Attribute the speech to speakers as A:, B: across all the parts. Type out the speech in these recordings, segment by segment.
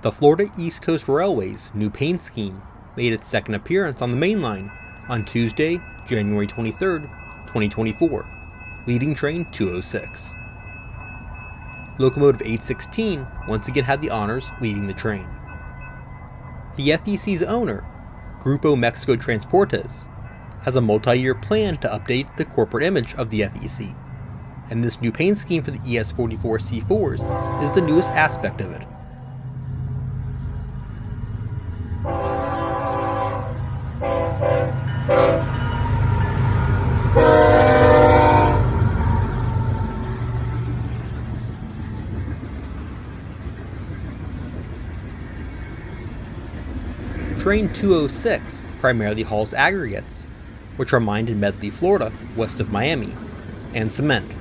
A: The Florida East Coast Railway's new paint scheme made its second appearance on the main line on Tuesday, January 23, 2024, leading train 206. Locomotive 816 once again had the honors leading the train. The FEC's owner, Grupo Mexico Transportes, has a multi-year plan to update the corporate image of the FEC, and this new paint scheme for the ES44C4s is the newest aspect of it. Train 206 primarily hauls aggregates, which are mined in Medley, Florida, west of Miami, and cement.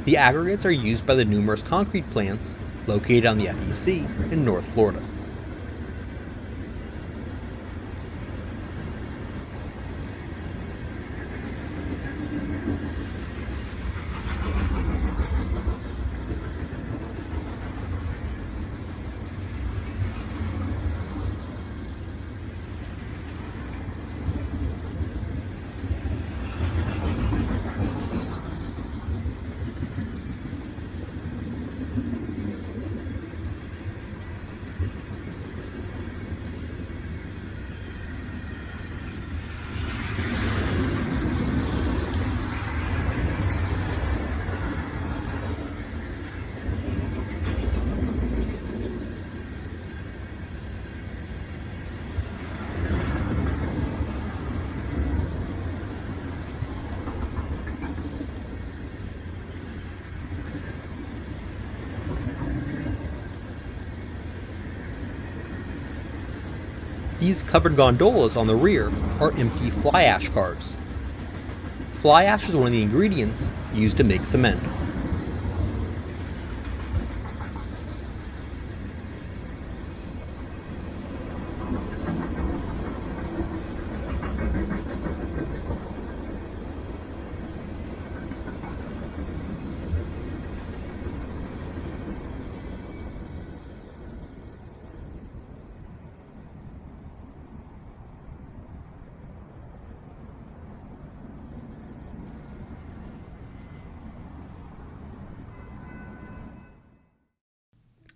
A: The aggregates are used by the numerous concrete plants located on the FEC in North Florida. These covered gondolas on the rear are empty fly ash cars. Fly ash is one of the ingredients used to make cement.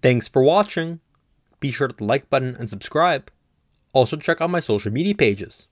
A: Thanks for watching. Be sure to hit the like button and subscribe. Also check out my social media pages.